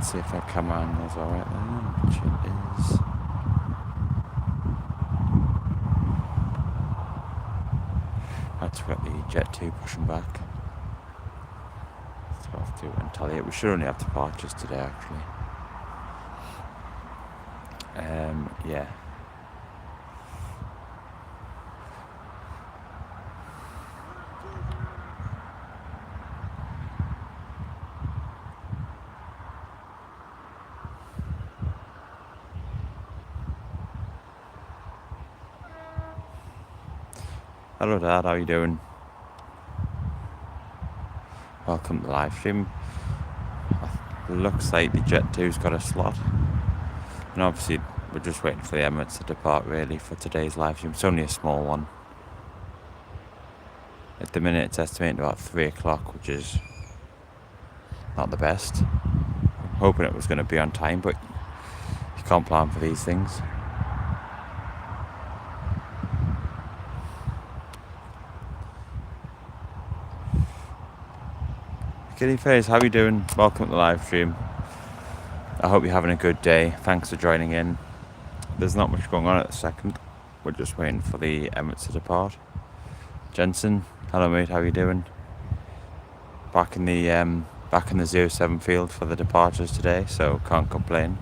Let's see if that camera angle's alright there, which it is. That's got the Jet 2 pushing back. 12 to Antalya. We should only have departures today, actually. Yeah. Hello Dad, how are you doing? Welcome to the live stream. Looks like the Jet 2's got a slot. And obviously we're just waiting for the Emirates to depart really for today's live stream. It's only a small one. At the minute it's estimated about 3 o'clock, which is not the best. I'm hoping it was going to be on time, but you can't plan for these things. Kitty Face, how are you doing? Welcome to the live stream. I hope you're having a good day. Thanks for joining in. There's not much going on at the second. We're just waiting for the Emirates to depart. Jensen, hello mate, how are you doing? Back in the 07 field for the departures today, so can't complain.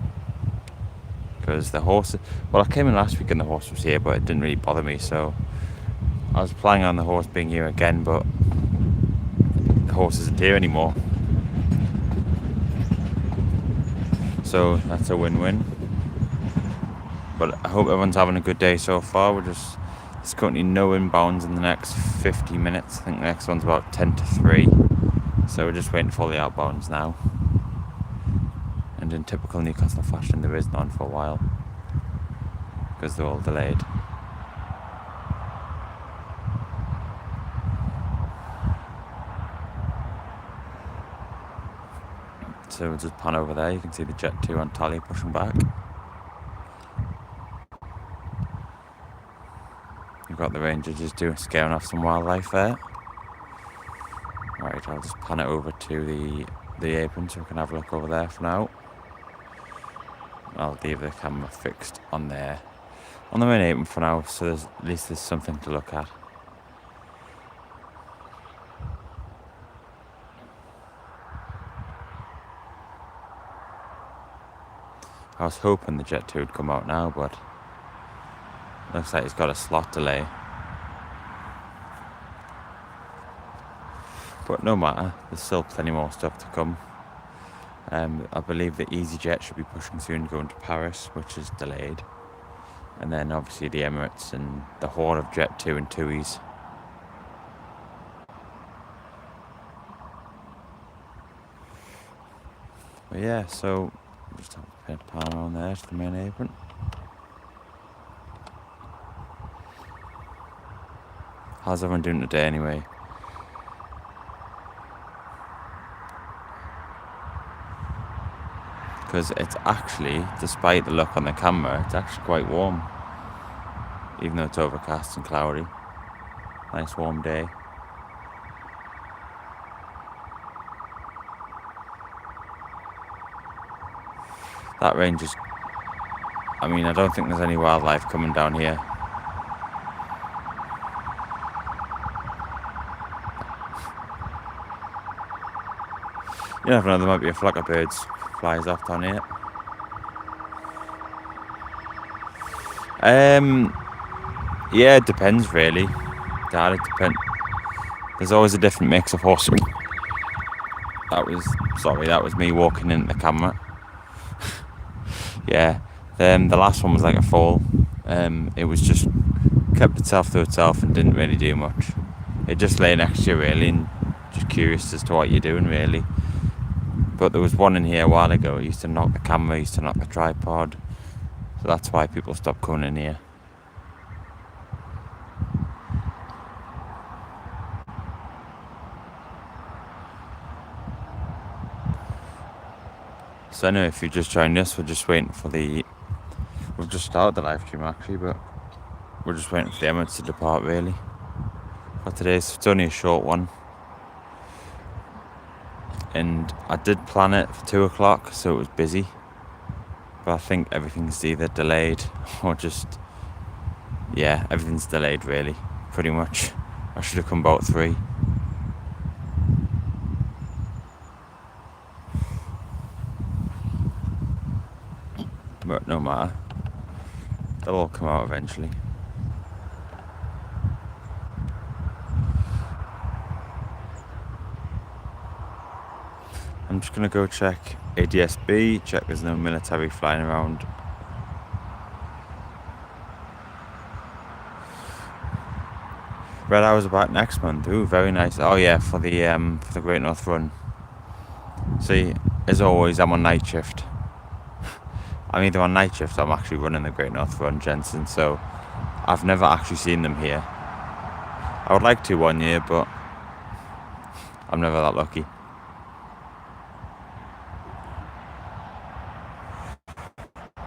Because the horse, well, I came in last week and the horse was here, but it didn't really bother me, so I was planning on the horse being here again, but the horse isn't here anymore. So that's a win-win. But I hope everyone's having a good day so far. There's currently no inbounds in the next 50 minutes. I think the next one's about 10 to 3. So we're just waiting for the outbounds now. And in typical Newcastle fashion, there is none for a while. Because they're all delayed. So we'll just pan over there. You can see the Jet 2 on Tally pushing back. You've got the ranger just scaring off some wildlife there. Right, I'll just pan it over to the apron so we can have a look over there for now. I'll leave the camera fixed on there, on the main apron for now, so at least there's something to look at. I was hoping the Jet 2 would come out now, but looks like it's got a slot delay. But no matter, there's still plenty more stuff to come. I believe the easyjet should be pushing soon going to Paris, which is delayed. And then obviously the Emirates and the horde of Jet 2 and TUIs. But yeah, so just have a pan around there to the main apron. How's everyone doing today anyway? Because it's actually, despite the look on the camera, it's actually quite warm. Even though it's overcast and cloudy. Nice warm day. That range is, I mean, I don't think there's any wildlife coming down here. You never know, there might be a flock of birds flies off down here. Yeah, it depends really. Dad, it depends. There's always a different mix of horses. That was me walking in the camera. Yeah, the last one was like a fall. It was just kept itself to itself and didn't really do much. It just lay next to you really and just curious as to what you're doing really. But there was one in here a while ago. It used to knock the camera, used to knock the tripod. So that's why people stopped coming in here. So anyway, if you just joined us, we're just waiting for we've just started the live stream actually, but we're just waiting for the Emirates to depart really. For today, so it's only a short one. and I did plan it for 2 o'clock, so it was busy. But I think everything's either delayed or just, yeah, everything's delayed really, pretty much. I should have come about 3. But no matter, they'll all come out eventually. I'm just gonna go check ADSB, check there's no military flying around. Red Hours about next month. Ooh, very nice. Oh yeah, for the Great North Run. See, as always, I'm on night shift. I'm either on night shift or I'm actually running the Great North Run, Jensen. So I've never actually seen them here. I would like to one year, but I'm never that lucky.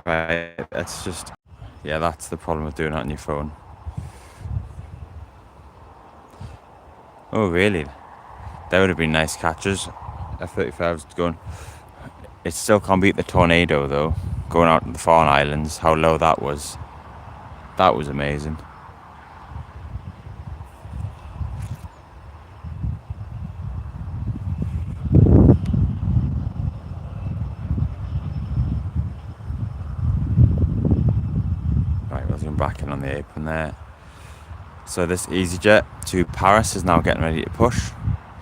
Right, that's just, yeah, that's the problem with doing it on your phone. Oh, really? They would have been nice catches. F-35's going. It still can't beat the tornado, though. Going out to the Farne Islands, how low that was. That was amazing. Right, we'll zoom back in on the apron there. So this easyjet to Paris is now getting ready to push.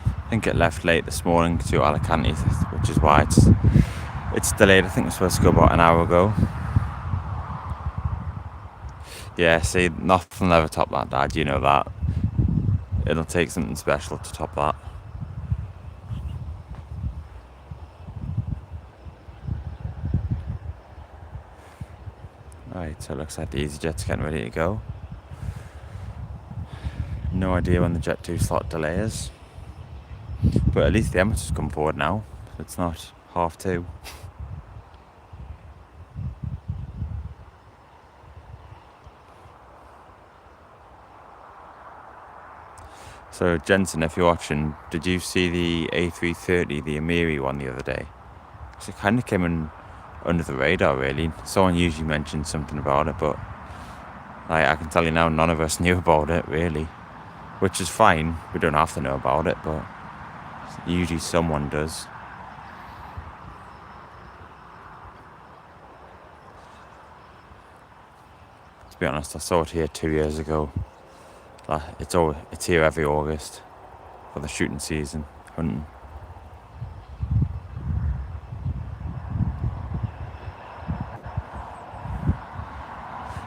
I think it left late this morning to Alicante, which is why it's delayed. I think it was supposed to go about an hour ago. Yeah, see, nothing will ever top that, Dad. You know that. It'll take something special to top that. Right, so it looks like the easyjet's getting ready to go. No idea when the Jet 2 slot delay is. But at least the Emirates has come forward now. It's not 2:30. So Jensen, if you're watching, did you see the A330, the Emiri one the other day? Because it kind of came in under the radar, really. Someone usually mentioned something about it, but I can tell you now, none of us knew about it, really. Which is fine, we don't have to know about it, but usually someone does. To be honest, I saw it here 2 years ago. It's here every August for the shooting season, hunting.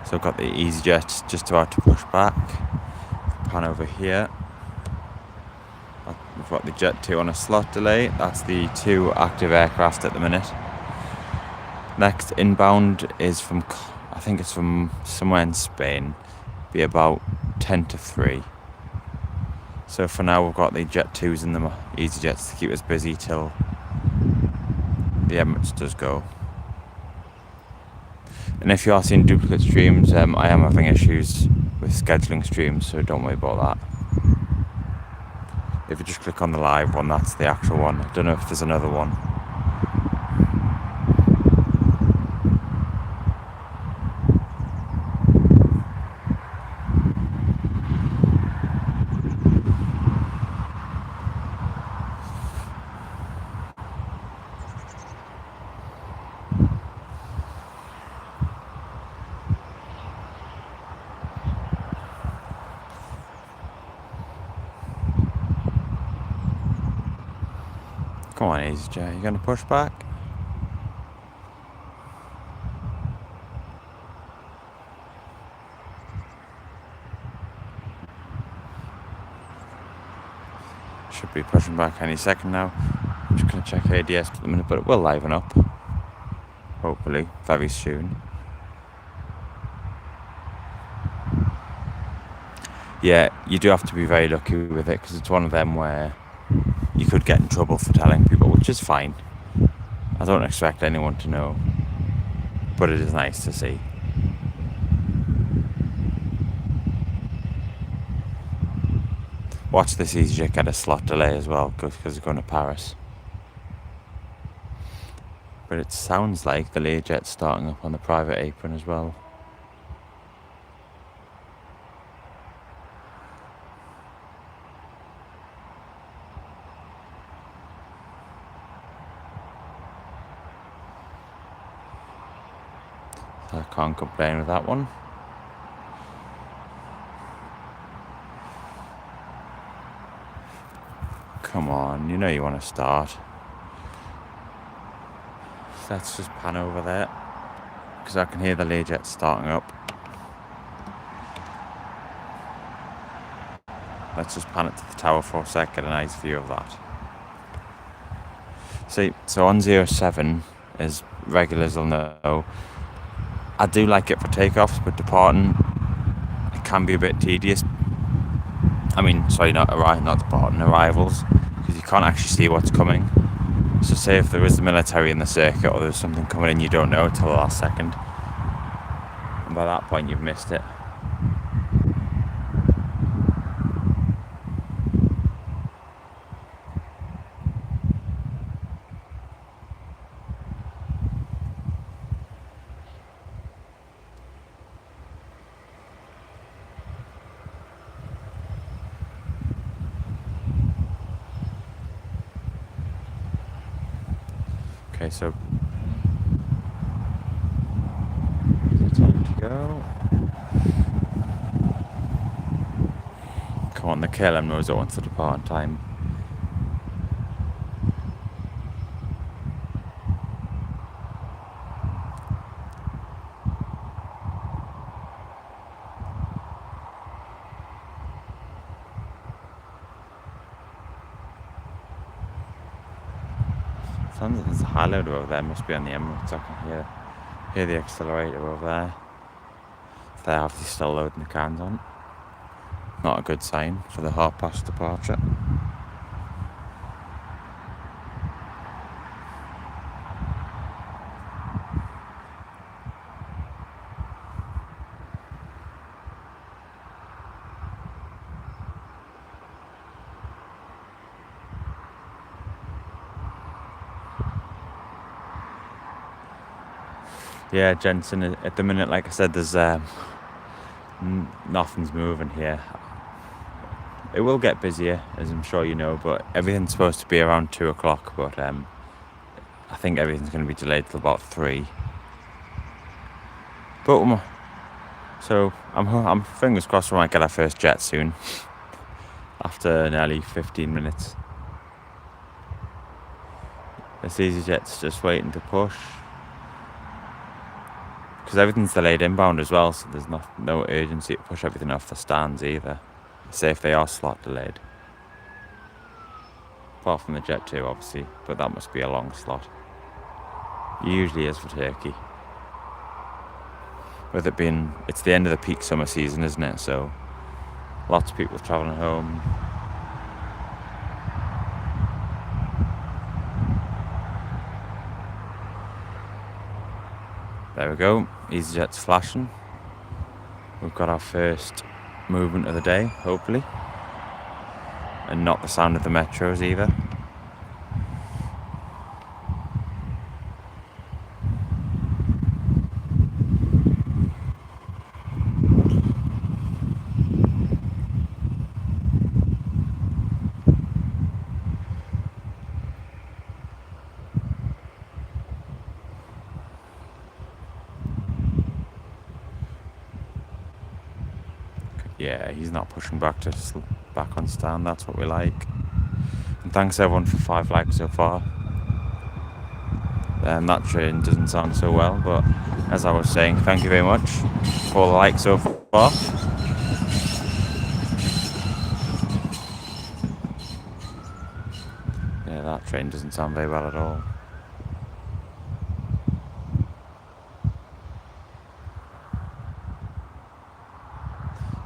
So I've got the easyjet just about to push back. Pan over here. We've got the Jet 2 on a slot delay. That's the 2 active aircraft at the minute. Next inbound is from, I think it's from somewhere in Spain. Be about 10 to 3. So for now we've got the Jet 2s and the easyjets to keep us busy till the Emirates does go. And if you are seeing duplicate streams, I am having issues with scheduling streams, so don't worry about that. If you just click on the live one, that's the actual one. I don't know if there's another one. Come on, easyjet, you gonna push back? Should be pushing back any second now. I'm just gonna check ADS for the minute, but it will liven up. Hopefully, very soon. Yeah, you do have to be very lucky with it, because it's one of them where you could get in trouble for telling people, which is fine. I don't expect anyone to know, but it is nice to see. Watch this easyjet get a slot delay as well, because it's going to Paris. But it sounds like the Learjet's starting up on the private apron as well. So I can't complain with that one. Come on, you know you want to start. Let's just pan over there, because I can hear the Learjet starting up. Let's just pan it to the tower for a sec, get a nice view of that. See, so on 07, as regulars will know, I do like it for takeoffs, but departing, it can be a bit tedious. I mean, sorry, not departing, arrivals, because you can't actually see what's coming. So say if there is the military in the circuit or there's something coming in you don't know until the last second, and by that point you've missed it. Okay, so time to go. Come on, the KLM knows it wants to depart on time. Sounds like there's a high loader over there, must be on the Emirates. I can hear the accelerator over there. They're obviously still loading the cans on. Not a good sign for the half-past departure. Yeah, Jensen, at the minute, like I said, there's nothing's moving here. It will get busier, as I'm sure you know, but everything's supposed to be around 2 o'clock, but I think everything's going to be delayed till about 3. But so I'm fingers crossed we might get our first jet soon, after nearly 15 minutes. This easyjet's just waiting to push, because everything's delayed inbound as well, so there's no urgency to push everything off the stands either, say if they are slot delayed. Apart from the Jet 2 obviously, but that must be a long slot. It usually is for Turkey. With it being, it's the end of the peak summer season, isn't it? So lots of people travelling home. There we go, easyjet's flashing. We've got our first movement of the day, hopefully. And not the sound of the metros either. Yeah, he's not pushing back on stand, that's what we like. And thanks everyone for 5 likes so far. That train doesn't sound so well, but as I was saying, thank you very much for all the likes so far. Yeah, that train doesn't sound very well at all.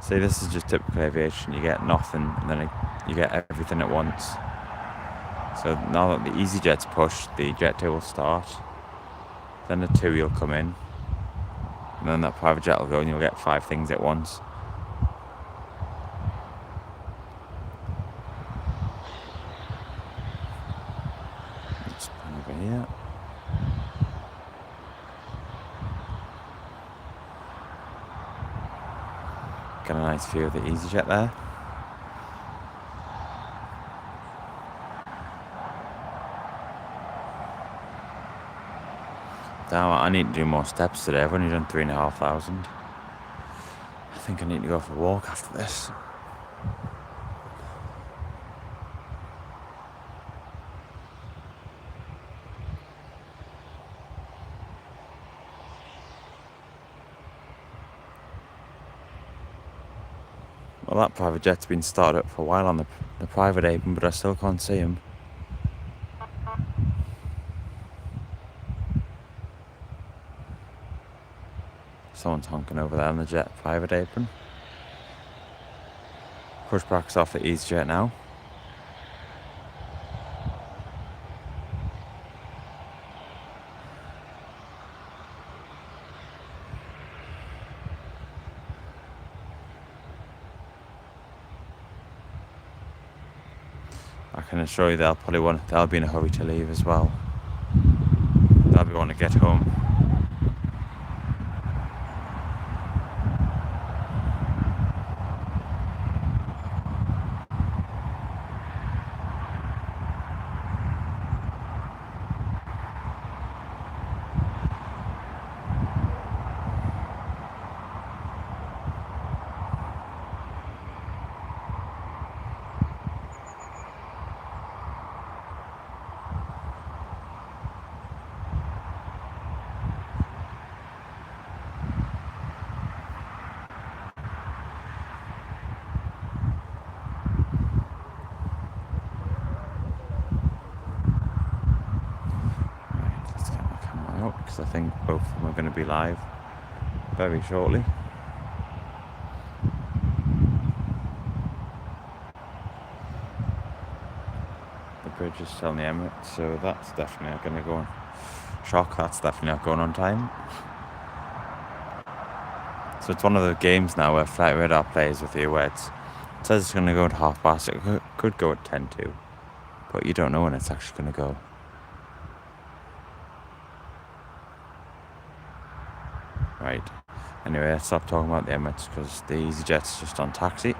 See, this is just typical aviation. You get nothing, and then you get everything at once. So now that the easyjet's pushed, the Jet 2 will start. Then the 2 will come in. And then that private jet will go and you'll get 5 things at once. Let's put over here. Get a nice view of the easyjet there. Damn, I need to do more steps today. I've only done 3,500. I think I need to go for a walk after this. Well, that private jet's been started up for a while on the private apron, but I still can't see him. Someone's honking over there on the jet private apron. Pushback's off the easyjet now. I can assure you they'll be in a hurry to leave as well. They'll be wanting to get home. Because I think both of them are going to be live very shortly. The bridge is still in the Emirates, so that's definitely not going to go on. Shock, that's definitely not going on time. So it's one of the games now where Flight Radar plays with you where it says it's going to go at past. It could go at 10 to, but you don't know when it's actually going to go. Right, anyway, let's stop talking about the Emirates because the easyjet's just on taxi.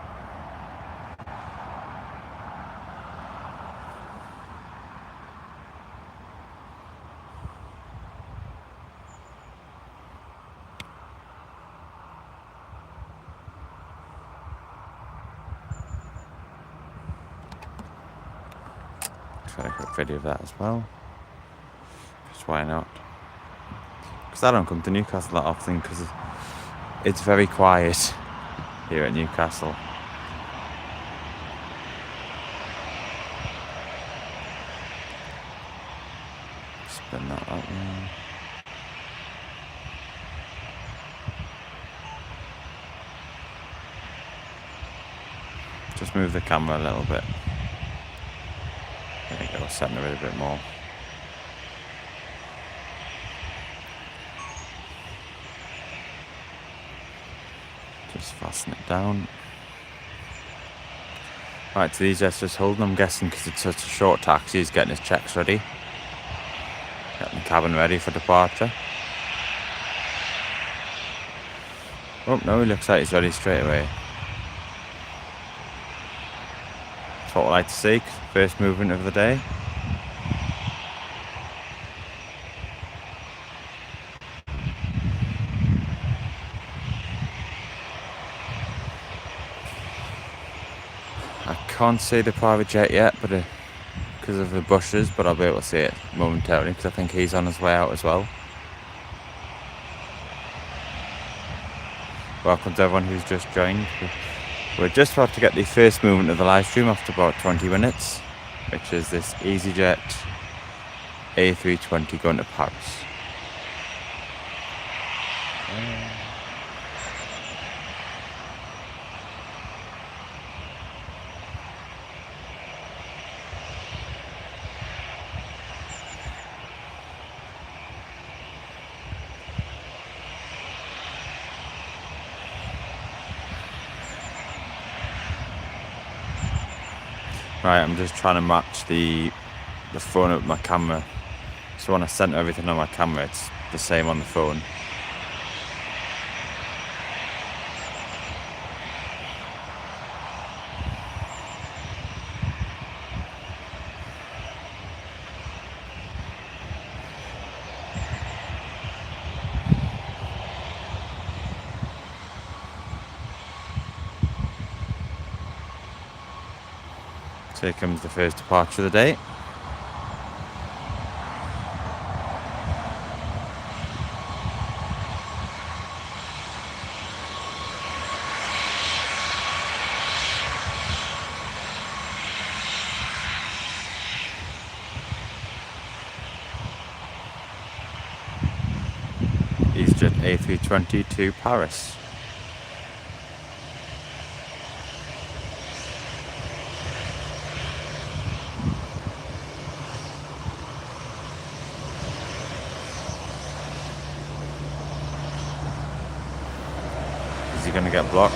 Try a quick video of that as well, because why not? Because I don't come to Newcastle that often because it's very quiet here at Newcastle. Spin that up there. Just move the camera a little bit. There you go, setting it a bit more. Just fasten it down. Right, so these just holding, I'm guessing because it's such a short taxi, he's getting his checks ready. Getting the cabin ready for departure. Oh no, he looks like he's ready straight away. That's what I like to see, first movement of the day. I can't see the private jet yet, but because of the bushes, but I'll be able to see it momentarily because I think he's on his way out as well. Welcome to everyone who's just joined. We're just about to get the first movement of the live stream after about 20 minutes, which is this easyjet A320 going to Paris. Right, I'm just trying to match the phone up with my camera. So when I center everything on my camera, it's the same on the phone. So here comes the first departure of the day. EasyJet A320 to Paris. Is he going to get blocked?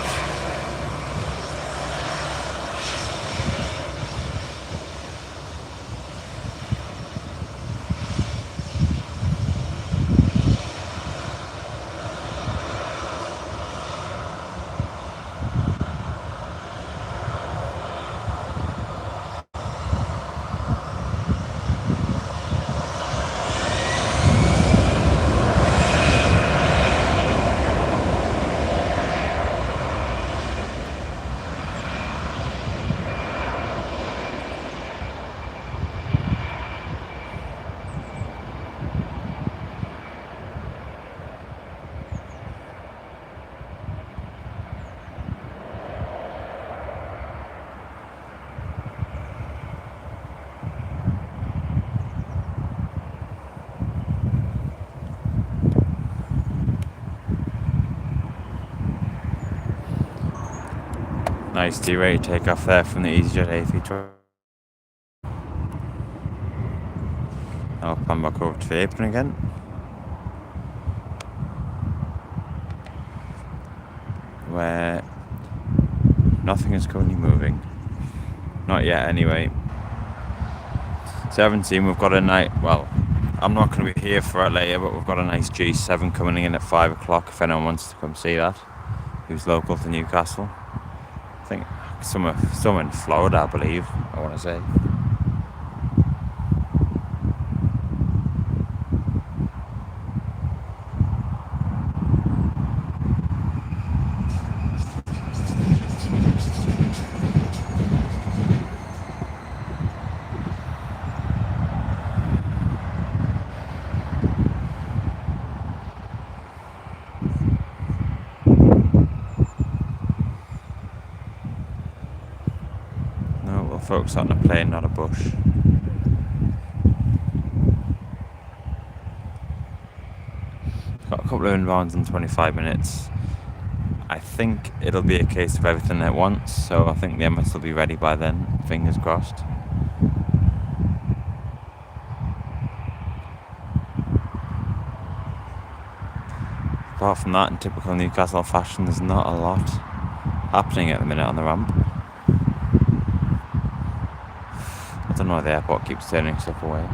Nice D-rate takeoff there from the EasyJet A320. I'll pan back over to the apron again. Where nothing is currently moving. Not yet anyway. 17, we've got a night, well, I'm not going to be here for it later, but we've got a nice G7 coming in at 5 o'clock if anyone wants to come see that, who's local to Newcastle. I think somewhere in Florida, I believe, I want to say. Focus on a plane, not a bush. Got a couple of inbounds in 25 minutes. I think it'll be a case of everything at once, so I think the Emirates will be ready by then, fingers crossed. Apart from that, in typical Newcastle fashion, there's not a lot happening at the minute on the ramp. I don't know why the airport keeps turning stuff away.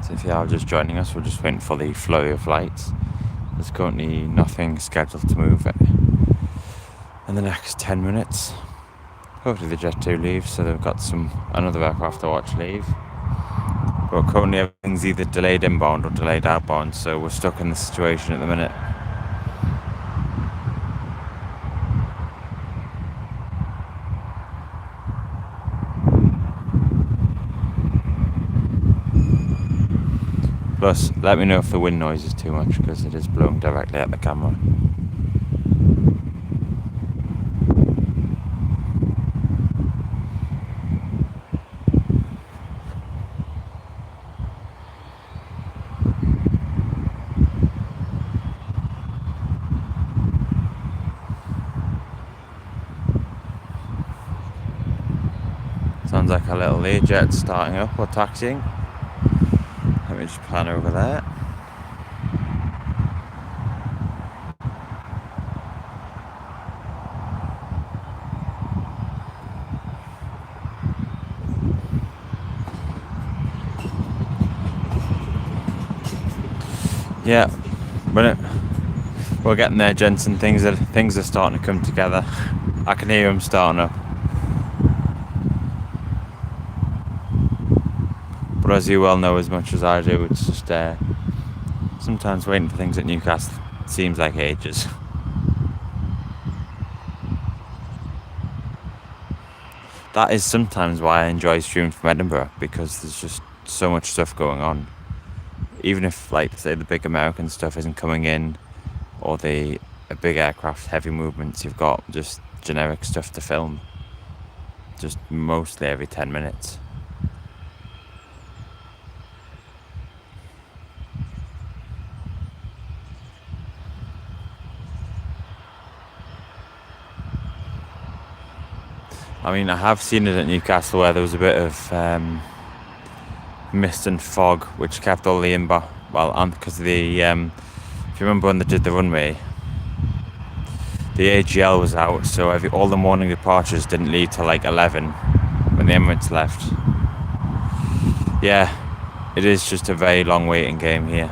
So if you are just joining us, we're just waiting for the flow of flights. There's currently nothing scheduled to move in the next 10 minutes. Hopefully the Jet 2 leaves, so they've got another aircraft to watch leave. But currently everything's either delayed inbound or delayed outbound, so we're stuck in this situation at the minute. Plus, let me know if the wind noise is too much, because it is blowing directly at the camera. Sounds like a little easyjet starting up or taxiing. Let me just pan over there. Yeah, but we're getting there, gents, and things are starting to come together. I can hear them starting up. But as you well know as much as I do, it's just sometimes waiting for things at Newcastle seems like ages. That is sometimes why I enjoy streaming from Edinburgh, because there's just so much stuff going on. Even if, like, say, the big American stuff isn't coming in, or a big aircraft, heavy movements, you've got just generic stuff to film. Just mostly every 10 minutes. I mean, I have seen it at Newcastle where there was a bit of mist and fog, which kept all the inbound. Well, because if you remember when they did the runway, the AGL was out, so all the morning departures didn't leave till like 11 when the Emirates left. Yeah, it is just a very long waiting game here.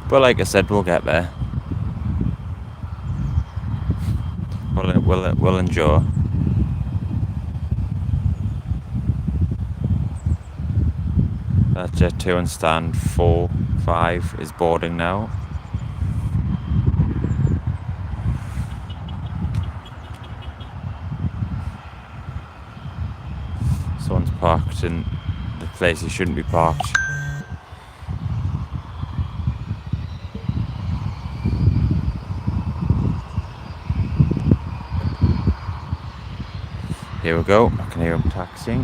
But like I said, we'll get there. We'll endure. That's Jet 2 on stand 4, 5 is boarding now. Someone's parked in the place he shouldn't be parked. Here we go, I can hear him taxiing.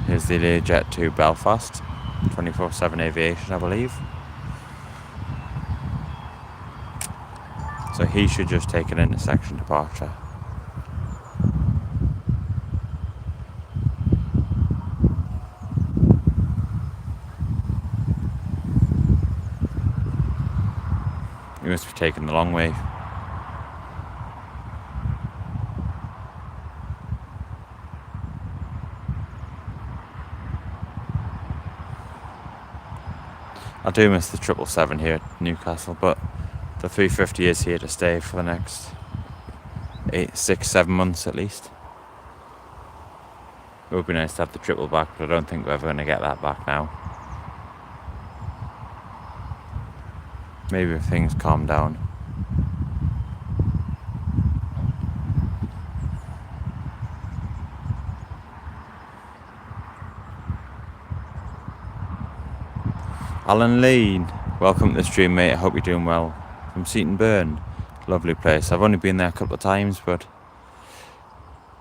Here's the Jet to Belfast, 24/7 aviation, I believe. So he should just take an intersection departure. He must be taking the long way. I do miss the 777 here at Newcastle, but the 350 is here to stay for the next 6, 7 months at least. It would be nice to have the triple back, but I don't think we're ever going to get that back now. Maybe if things calm down. Alan Lee, welcome to the stream, mate. I hope you're doing well. From Seaton Burn, lovely place. I've only been there a couple of times, but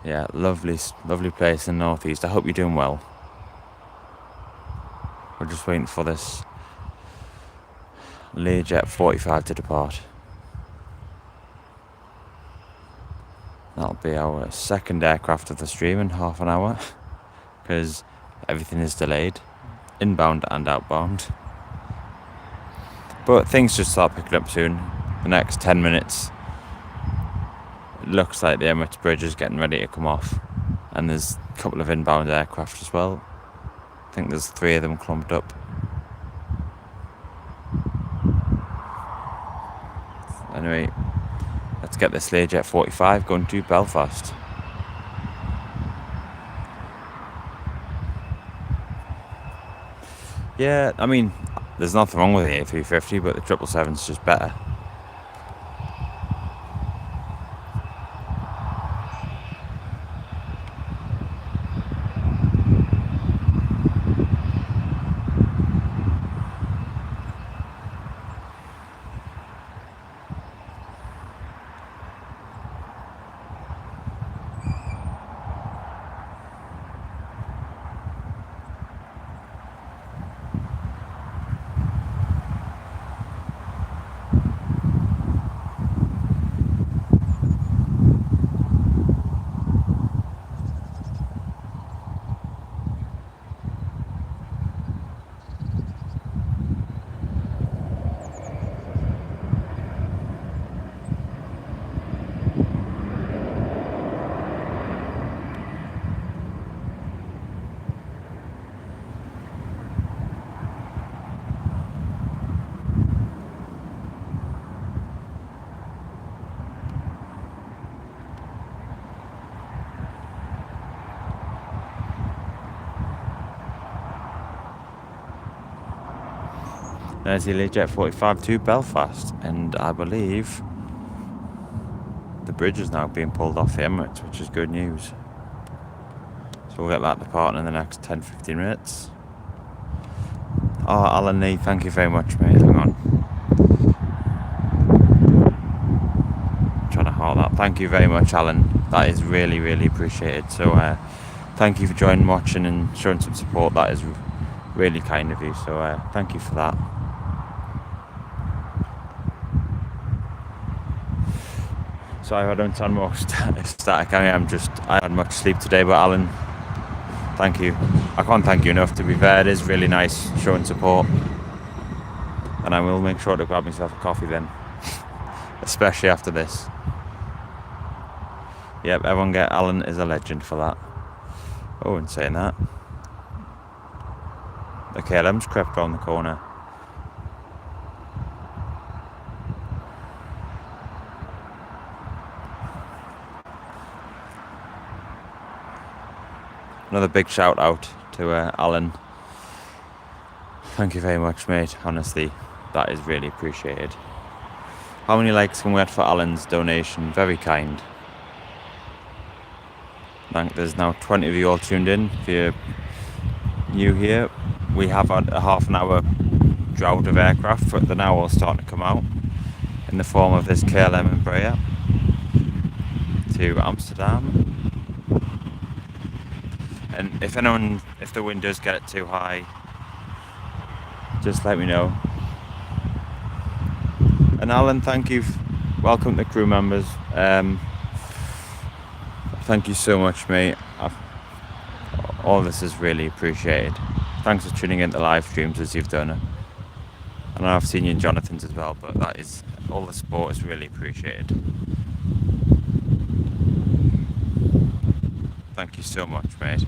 yeah, lovely place in the northeast. I hope you're doing well. We're just waiting for this Learjet 45 to depart. That'll be our second aircraft of the stream in half an hour, because everything is delayed, inbound and outbound. But things should start picking up soon. The next 10 minutes, it looks like the Emirates bridge is getting ready to come off, and there's a couple of inbound aircraft as well. I think there's 3 of them clumped up. Anyway, let's get this Learjet 45 going to Belfast. Yeah, I mean, there's nothing wrong with the A350, but the 777's just better. There's the easyjet 45 to Belfast, and I believe the bridge is now being pulled off the Emirates, which is good news. So we'll get that departing in the next 10-15 minutes. Oh, Alan Lee, thank you very much, mate. Hang on. I'm trying to heart that. Thank you very much, Alan. That is really, really appreciated. So thank you for joining, watching and showing some support. That is really kind of you. So thank you for that. Sorry if I don't sound more static. I had much sleep today, but Alan, thank you. I can't thank you enough, to be fair. It is really nice showing support. And I will make sure to grab myself a coffee then. Especially after this. Yep, everyone get Alan is a legend for that. Oh, and saying that, the KLM's crept around the corner. Another big shout out to Alan. Thank you very much, mate. Honestly, that is really appreciated. How many likes can we get for Alan's donation? Very kind. There's now 20 of you all tuned in. If you're new here, we have had a half an hour drought of aircraft, but they're now all starting to come out in the form of this KLM Embraer to Amsterdam. And if the wind does get it too high, just let me know. And Alan, thank you. Welcome to crew members. Thank you so much, mate. All this is really appreciated. Thanks for tuning into live streams as you've done. And I've seen you in Jonathan's as well, but that is, all the support is really appreciated. Thank you so much, mate.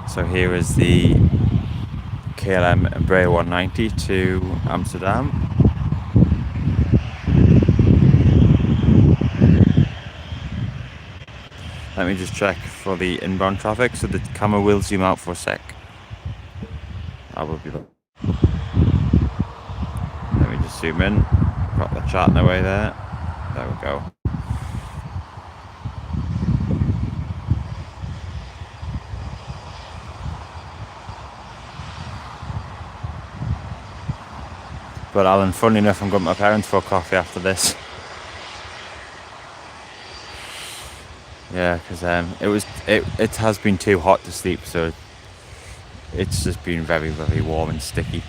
So here is the KLM Embraer 190 to Amsterdam. Let me just check for the inbound traffic, so the camera will zoom out for a sec. I will be back. Let me just zoom in, got the chat away there. There we go. But Alan, funny enough, I'm going to my parents for a coffee after this. Yeah, because it has been too hot to sleep, so it's just been very, very warm and sticky.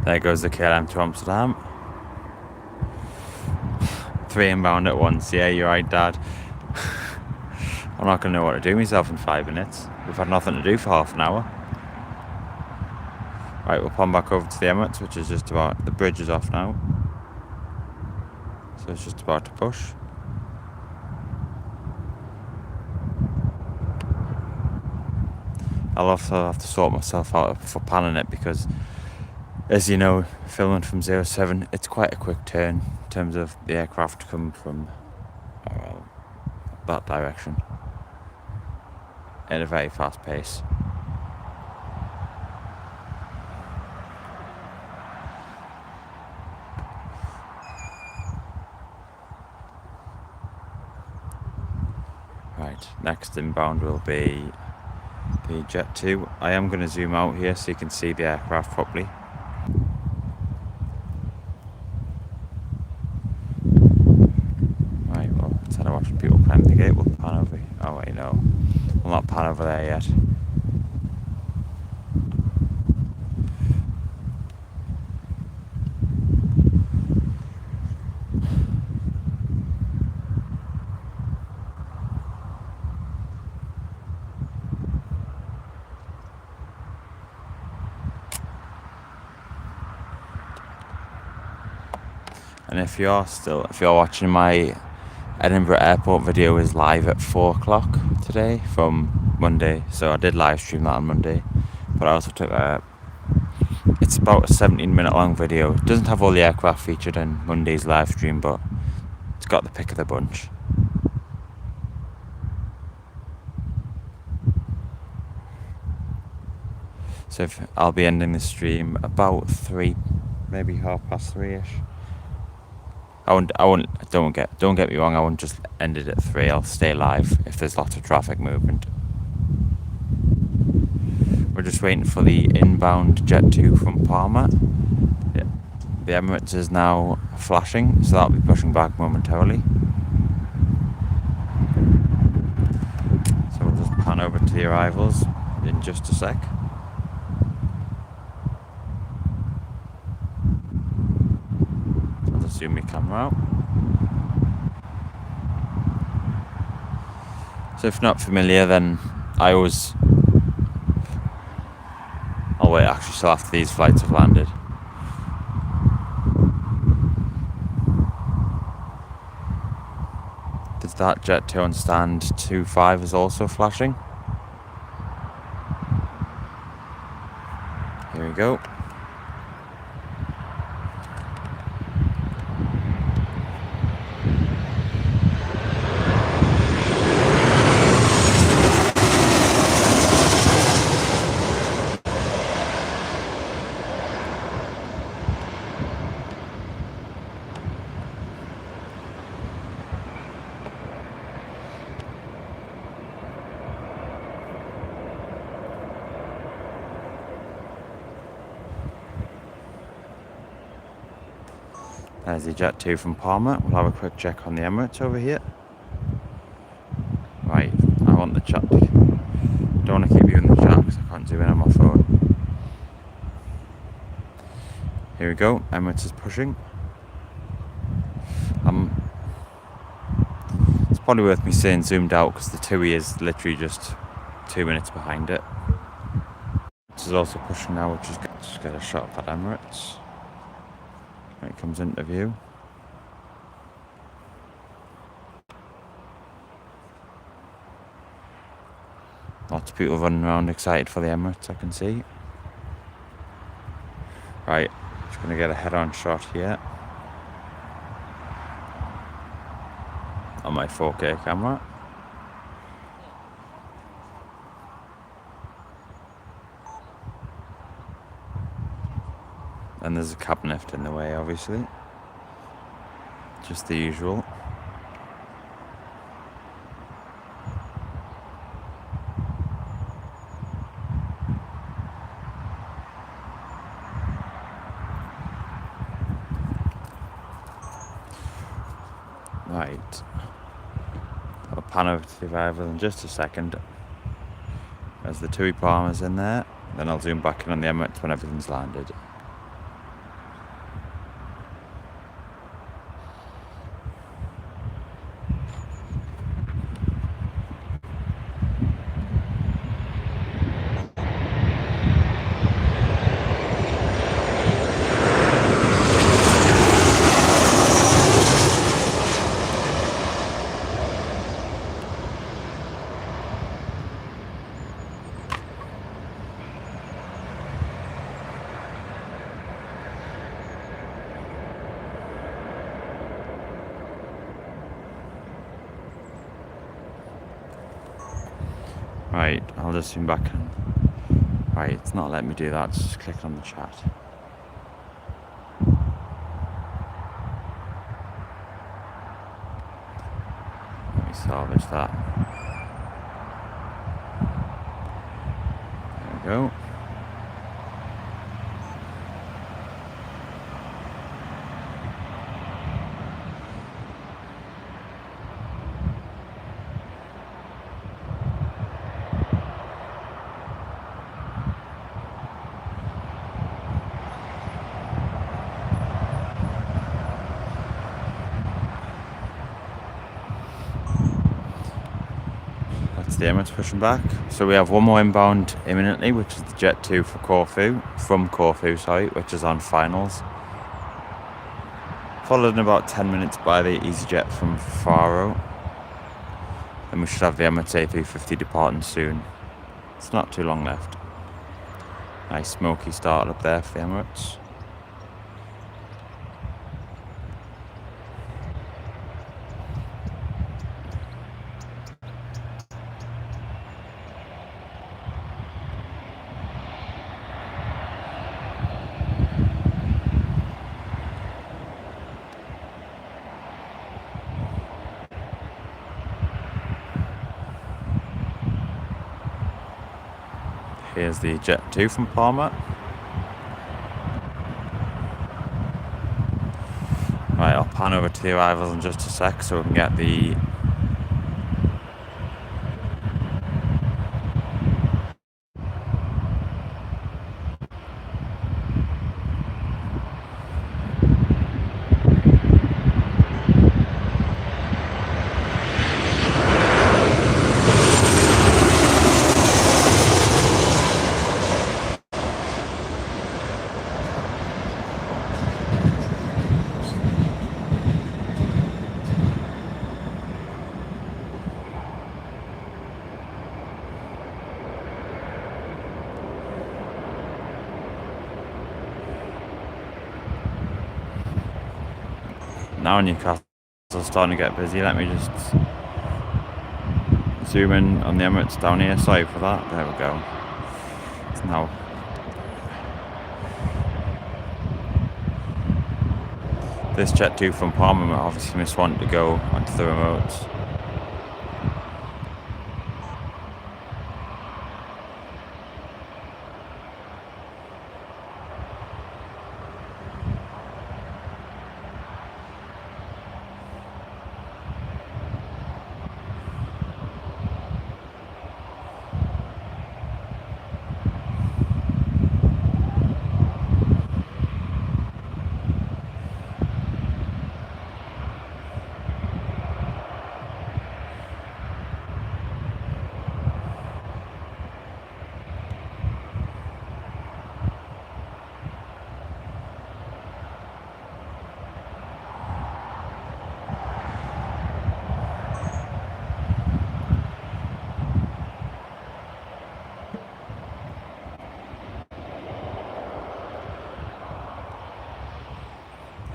There goes the KLM to Amsterdam. 3 inbound at once. Yeah, you're right, Dad. I'm not going to know what to do myself in 5 minutes. We've had nothing to do for half an hour. Right, we'll pop back over to the Emirates, which is just about, the bridge is off now. So it's just about to push. I'll also have to sort myself out for panning it, because as you know, filming from 07, it's quite a quick turn in terms of the aircraft coming from that direction at a very fast pace. Right, next inbound will be the Jet 2. I am going to zoom out here so you can see the aircraft properly. Right, well, instead of watching people climb the gate, we'll pan over. Oh wait, no. We'll not pan over there yet. And if you're watching, my Edinburgh Airport video is live at 4 o'clock today from Monday. So I did live stream that on Monday, but I also took it's about a 17-minute long video. It doesn't have all the aircraft featured in Monday's live stream, but it's got the pick of the bunch. So I'll be ending the stream about 3, maybe 3:30ish. Don't get me wrong, I won't just end it at 3. I'll stay live if there's lots of traffic movement. We're just waiting for the inbound Jet 2 from Palma. Yeah. The Emirates is now flashing, so that'll be pushing back momentarily. So we'll just pan over to the arrivals in just a sec. I'll just zoom my camera out. So if not familiar, then I'll wait actually till after these flights have landed. Did that Jet 2 on stand 25 is also flashing? Here we go. There's the Jet 2 from Palma. We'll have a quick check on the Emirates over here. Right, I want the chat. Don't want to keep you in the chat because I can't zoom in on my phone. Here we go, Emirates is pushing. It's probably worth me saying zoomed out because the TUI is literally just 2 minutes behind it. This is also pushing now, which is good. Just get a shot of that Emirates. When it comes into view. Lots of people running around excited for the Emirates, I can see. Right, just going to get a head-on shot here on my 4K camera. And there's a cab lift in the way, obviously. Just the usual. Right. I'll pan over to the arrival in just a second. There's the TUI Palmas in there. Then I'll zoom back in on the Emirates when everything's landed. Right, I'll just zoom back in. Right, it's not letting me do that, just click on the chat. Let me salvage that. go. That's the Emirates pushing back. So we have one more inbound imminently, which is the Jet 2 from Corfu, which is on finals. Followed in about 10 minutes by the easyjet from Faro. And we should have the Emirates A350 departing soon. It's not too long left. Nice smoky start up there for the Emirates. Here's the Jet 2 from Palma. Right, I'll pan over to the arrivals in just a sec so we can get the now Newcastle starting to get busy. Let me just zoom in on the Emirates down here. Sorry for that. There we go. It's now this Jet 2 from Palma obviously missed one to go onto the remotes.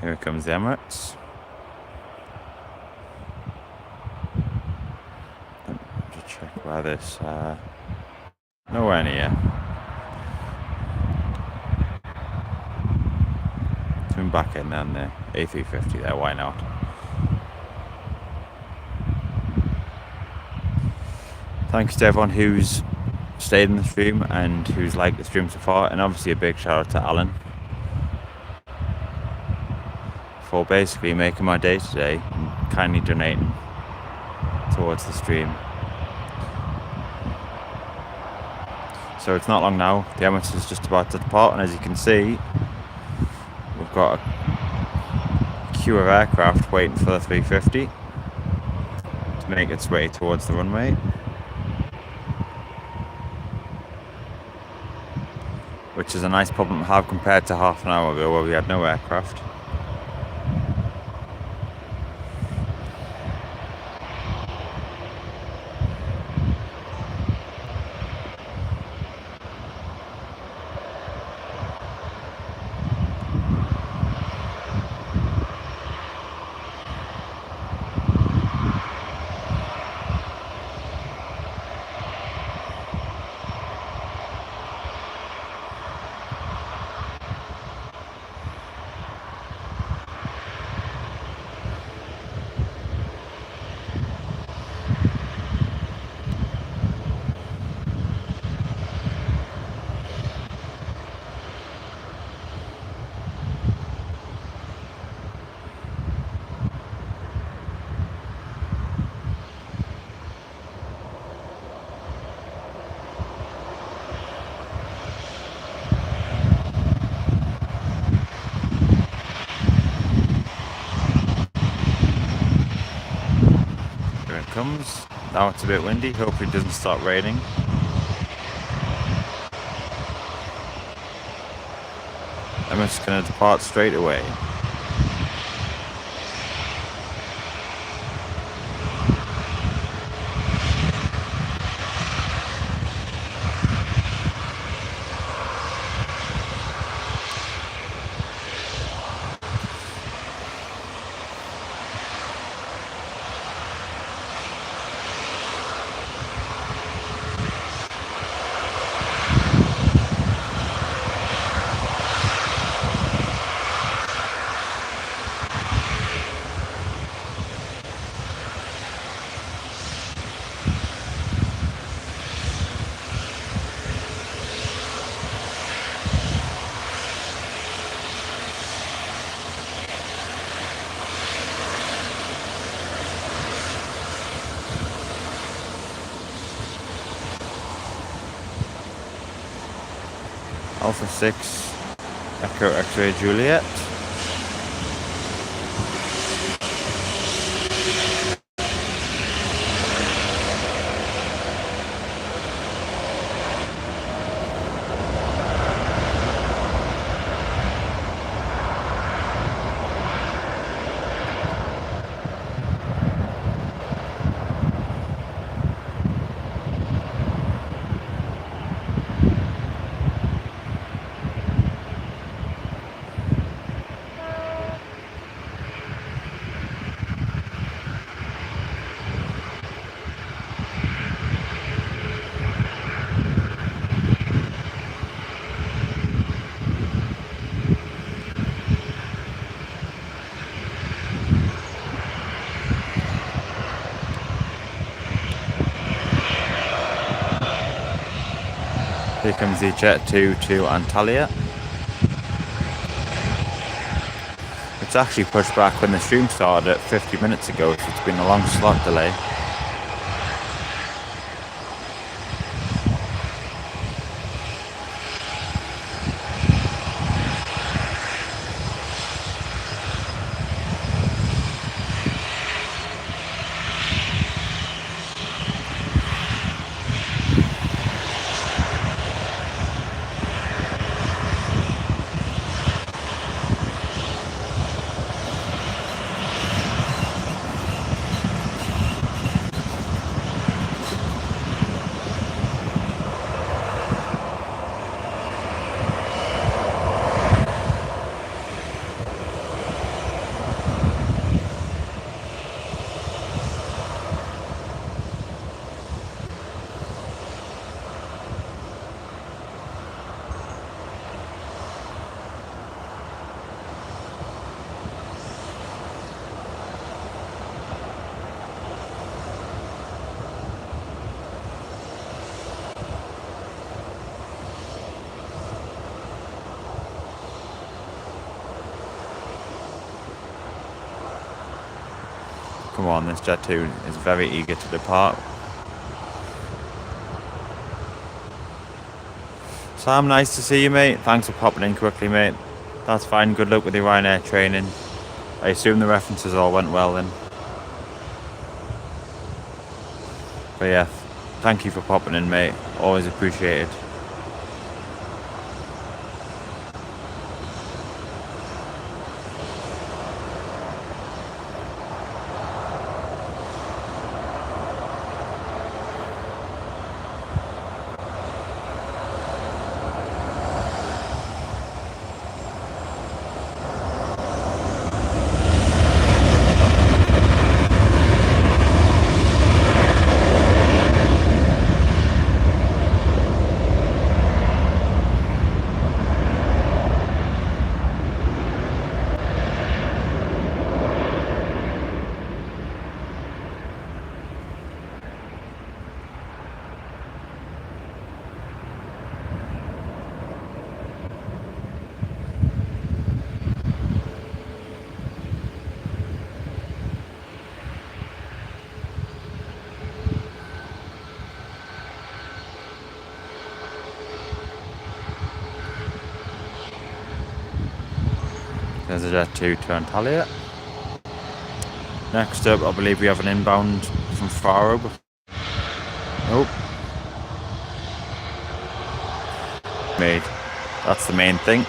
Here comes the Emirates. Just check where this, nowhere near. Zoom back in then the A350 there, why not? Thanks to everyone who's stayed in the stream and who's liked the stream so far, and obviously a big shout out to Alan for basically making my day today and kindly donating towards the stream. So it's not long now, the Emirates is just about to depart, and as you can see we've got a queue of aircraft waiting for the 350 to make its way towards the runway, which is a nice problem to have compared to half an hour ago where we had no aircraft. Here it comes. Now it's a bit windy. Hopefully it doesn't start raining. I'm just going to depart straight away. Alpha 6, Echo X-ray Juliet. Here comes the Jet 2 to Antalya. It's actually pushed back when the stream started at 50 minutes ago, so it's been a long slot delay. Come on, this Jet 2 is very eager to depart. Sam, nice to see you, mate. Thanks for popping in quickly, mate. That's fine. Good luck with your Ryanair training. I assume the references all went well then. But yeah, thank you for popping in, mate. Always appreciated. There's a Jet 2 to Antalya. Next up, I believe we have an inbound from Faro. Nope. Made. That's the main thing.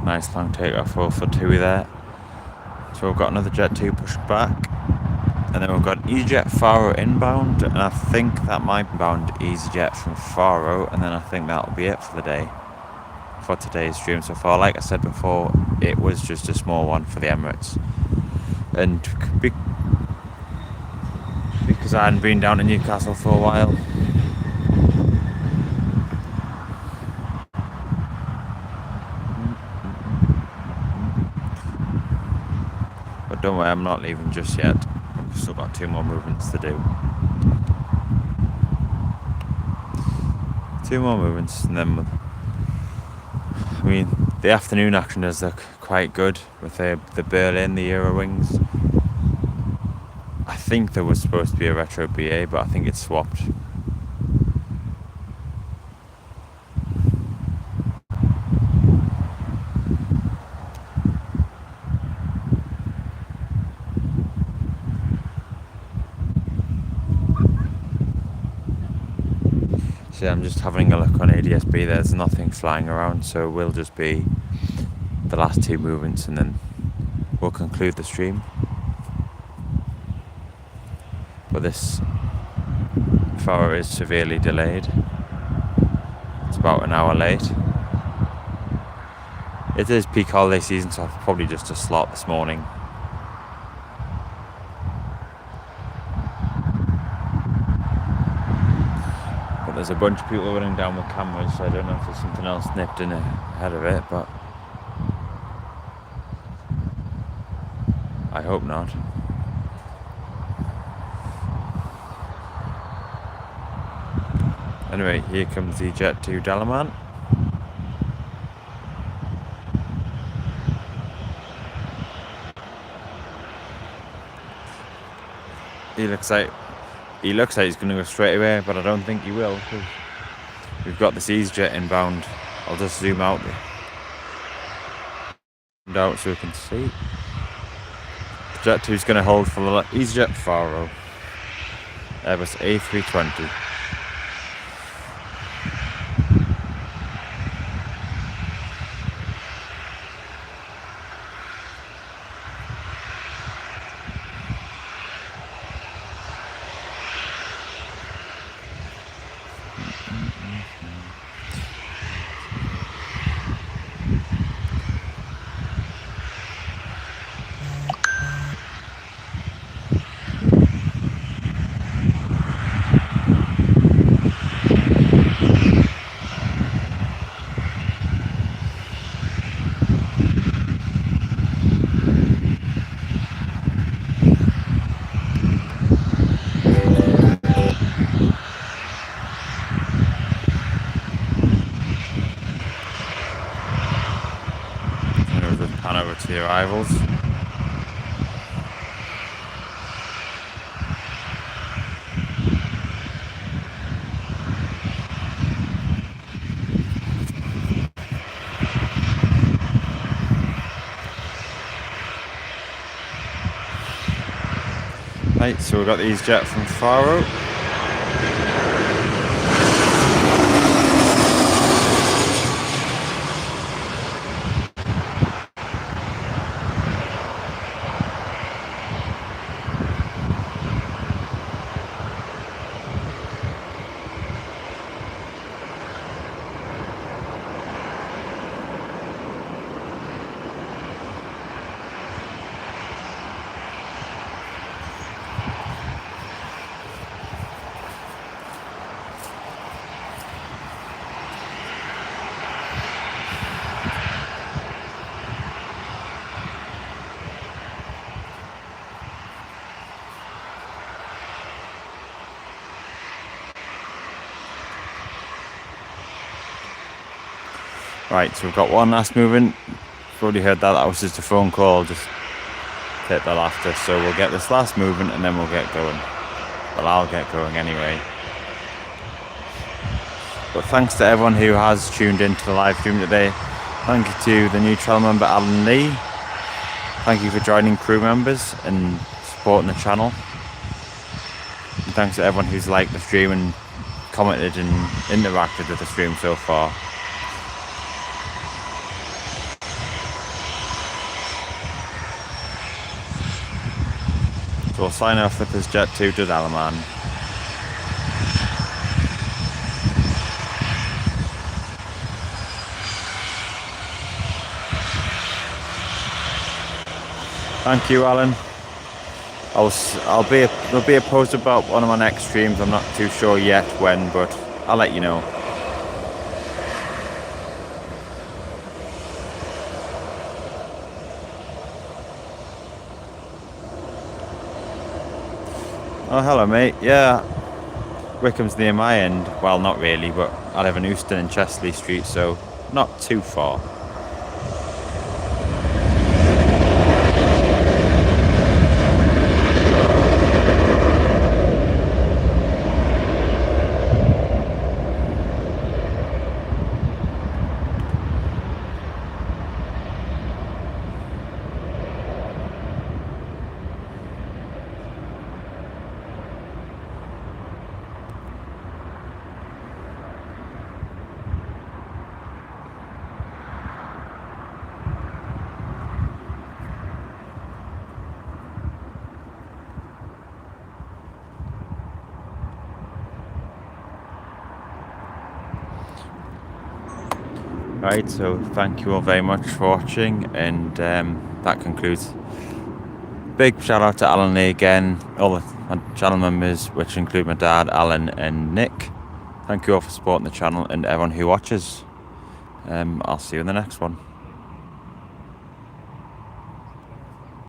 Nice long takeoff for two there. So we've got another Jet 2 pushed back. And then we've got easyjet Faro inbound. And I think that might be bound easyjet from Faro. And then I think that'll be it for the day. For today's stream so far. Like I said before, it was just a small one for the Emirates. And because I hadn't been down to Newcastle for a while. But don't worry, I'm not leaving just yet. I've still got 2 more movements to do. 2 more movements and then, I mean, the afternoon action does look quite good with the Berlin, the Eurowings. I think there was supposed to be a retro BA, but I think it's swapped. So I'm just having a look on ADSB, there's nothing flying around, so we'll just be the last 2 movements and then we'll conclude the stream. But this Faro is severely delayed. It's about an hour late. It is peak holiday season, so I've probably just a slot this morning. But there's a bunch of people running down with cameras, so I don't know if there's something else nipped in ahead of it, but I hope not. Anyway, here comes the Jet 2 Dalaman. He looks like he's going to go straight away, but I don't think he will, because we've got this easyjet inbound. I'll just zoom out so we can see. The Jet 2 is going to hold for the easyjet Faro. Airbus A320. pan over to the arrivals. Right, so we've got the easyjet from Faro. Right, so we've got one last movement. You've already heard that. That was just a phone call. Just take that after. So we'll get this last movement and then we'll get going. Well, I'll get going anyway. But thanks to everyone who has tuned into the live stream today. Thank you to the new channel member Alan Lee. Thank you for joining crew members and supporting the channel. And thanks to everyone who's liked the stream and commented and interacted with the stream so far. So we'll sign off with this jet to Dalaman. Thank you, Alan. There'll be a post about one of my next streams. I'm not too sure yet when, but I'll let you know. Oh, hello, mate. Yeah, Wickham's near my end. Well, not really, but I live in Euston and Chesley Street, so not too far. Right, so thank you all very much for watching, and that concludes. Big shout out to Alan Lee again, all the channel members, which include my dad, Alan and Nick. Thank you all for supporting the channel and everyone who watches. I'll see you in the next one.